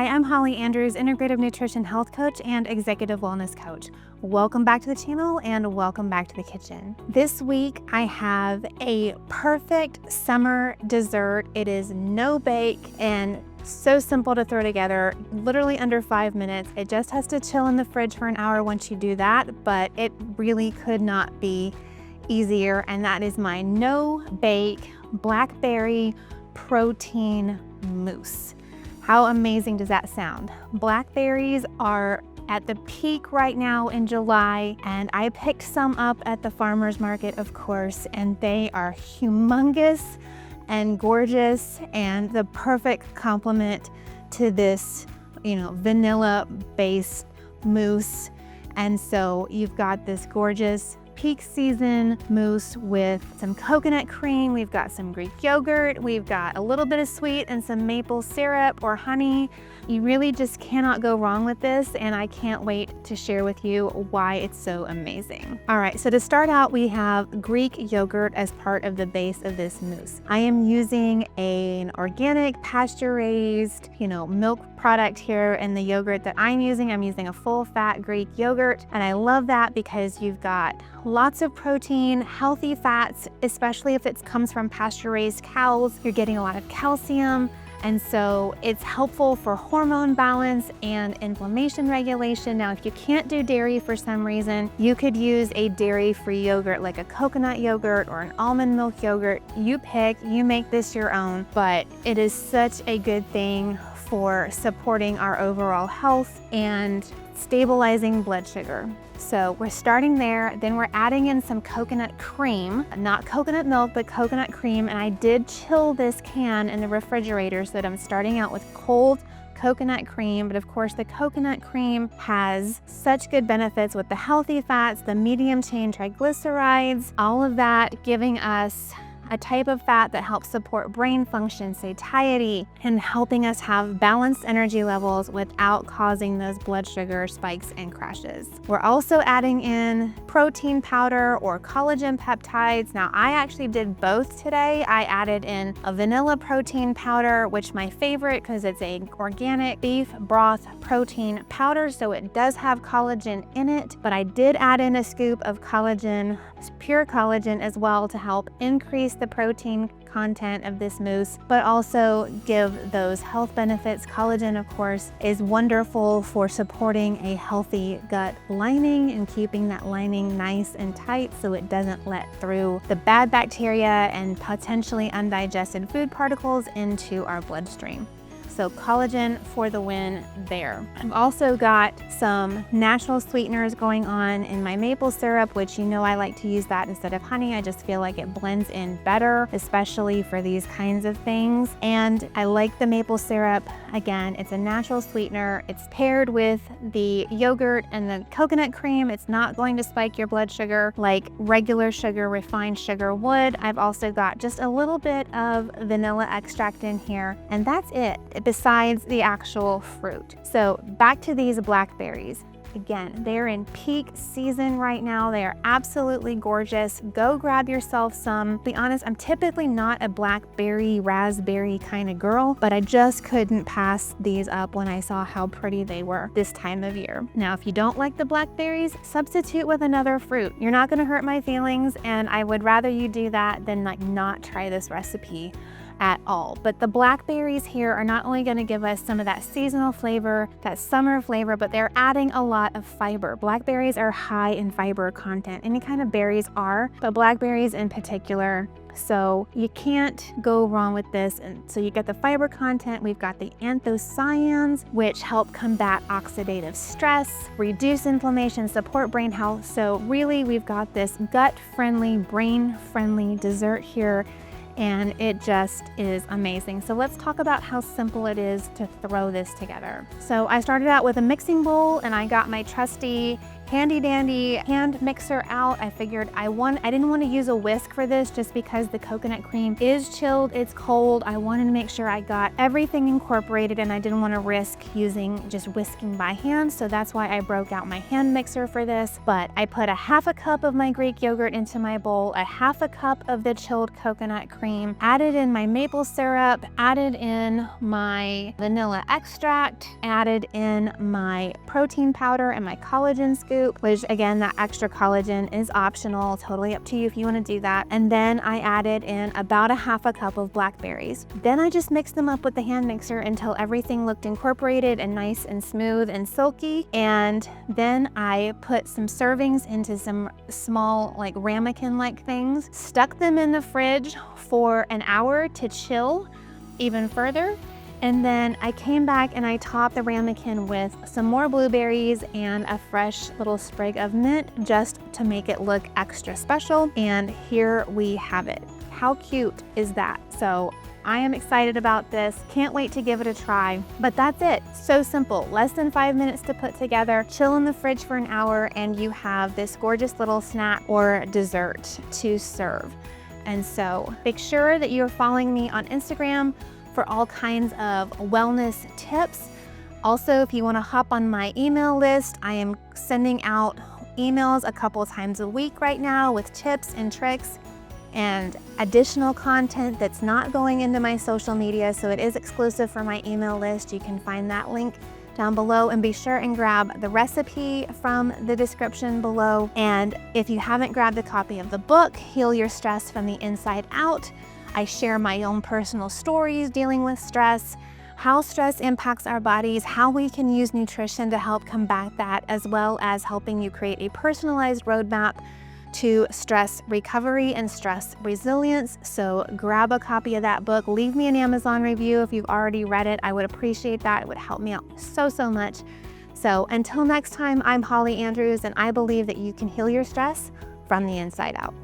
Hi, I'm Holly Andrews, Integrative Nutrition Health Coach and Executive Wellness Coach. Welcome back to the channel and welcome back to the kitchen. This week I have a perfect summer dessert. It is no bake and so simple to throw together, literally under 5 minutes. It just has to chill in the fridge for an hour once you do that, but it really could not be easier, and that is my no bake blackberry protein mousse. How amazing does that sound? Blackberries are at the peak right now in July, and I picked some up at the farmer's market, of course, and they are humongous and gorgeous and the perfect complement to this, vanilla-based mousse. And so you've got this gorgeous peak season mousse with some coconut cream. We've got some Greek yogurt. We've got a little bit of sweet and some maple syrup or honey. You really just cannot go wrong with this, and I can't wait to share with you why it's so amazing. All right, so to start out, we have Greek yogurt as part of the base of this mousse. I am using an organic pasture-raised, milk product here in the yogurt that I'm using. I'm using a full-fat Greek yogurt, and I love that because you've got lots of protein, healthy fats, especially if it comes from pasture-raised cows. You're getting a lot of calcium, and so it's helpful for hormone balance and inflammation regulation. Now, if you can't do dairy for some reason, you could use a dairy-free yogurt like a coconut yogurt or an almond milk yogurt. You pick, you make this your own, but it is such a good thing for supporting our overall health and stabilizing blood sugar. So we're starting there, then we're adding in some coconut cream, not coconut milk, but coconut cream. And I did chill this can in the refrigerator so that I'm starting out with cold coconut cream. But of course, the coconut cream has such good benefits with the healthy fats, the medium chain triglycerides, all of that giving us a type of fat that helps support brain function, satiety, and helping us have balanced energy levels without causing those blood sugar spikes and crashes. We're also adding in protein powder or collagen peptides. Now, I actually did both today. I added in a vanilla protein powder, which my favorite because it's an organic beef broth protein powder, so it does have collagen in it, but I did add in a scoop of collagen, pure collagen as well, to help increase the protein content of this mousse, but also give those health benefits. Collagen, of course, is wonderful for supporting a healthy gut lining and keeping that lining nice and tight so it doesn't let through the bad bacteria and potentially undigested food particles into our bloodstream. So collagen for the win there. I've also got some natural sweeteners going on in my maple syrup, which I like to use that instead of honey. I just feel like it blends in better, especially for these kinds of things. And I like the maple syrup. Again, it's a natural sweetener. It's paired with the yogurt and the coconut cream. It's not going to spike your blood sugar like regular sugar, refined sugar would. I've also got just a little bit of vanilla extract in here, and that's it, besides the actual fruit. So back to these blackberries. Again, they're in peak season right now. They are absolutely gorgeous. Go grab yourself some. To be honest, I'm typically not a blackberry, raspberry kind of girl, but I just couldn't pass these up when I saw how pretty they were this time of year. Now, if you don't like the blackberries, substitute with another fruit. You're not gonna hurt my feelings, and I would rather you do that than not try this recipe at all. But the blackberries here are not only going to give us some of that seasonal flavor, that summer flavor, but they're adding a lot of fiber. Blackberries are high in fiber content. Any kind of berries are, but blackberries in particular. So you can't go wrong with this. And so you get the fiber content. We've got the anthocyanins, which help combat oxidative stress, reduce inflammation, support brain health. So really, we've got this gut-friendly, brain-friendly dessert here, and it just is amazing. So let's talk about how simple it is to throw this together. So I started out with a mixing bowl, and I got my trusty handy dandy hand mixer out. I figured I didn't want to use a whisk for this just because the coconut cream is chilled, it's cold. I wanted to make sure I got everything incorporated and I didn't want to risk using just whisking by hand. So that's why I broke out my hand mixer for this. But I put a half a cup of my Greek yogurt into my bowl, a half a cup of the chilled coconut cream, added in my maple syrup, added in my vanilla extract, added in my protein powder and my collagen scoop, which again, that extra collagen is optional, totally up to you if you want to do that. And then I added in about a half a cup of blackberries. Then I just mixed them up with the hand mixer until everything looked incorporated and nice and smooth and silky. And then I put some servings into some small like ramekin-like things, stuck them in the fridge for an hour to chill even further. And then I came back and I topped the ramekin with some more blueberries and a fresh little sprig of mint just to make it look extra special. And here we have it. How cute is that? So I am excited about this. Can't wait to give it a try. But that's it. So simple. Less than 5 minutes to put together. Chill in the fridge for an hour and you have this gorgeous little snack or dessert to serve. And so make sure that you're following me on Instagram for all kinds of wellness tips. Also, if you want to hop on my email list, I am sending out emails a couple times a week right now with tips and tricks and additional content that's not going into my social media, so it is exclusive for my email list. You can find that link down below, and be sure and grab the recipe from the description below. And if you haven't grabbed a copy of the book, Heal Your Stress from the Inside Out, I share my own personal stories dealing with stress, how stress impacts our bodies, how we can use nutrition to help combat that, as well as helping you create a personalized roadmap to stress recovery and stress resilience. So grab a copy of that book. Leave me an Amazon review if you've already read it. I would appreciate that. It would help me out so much. So until next time, I'm Holly Andrews, and I believe that you can heal your stress from the inside out.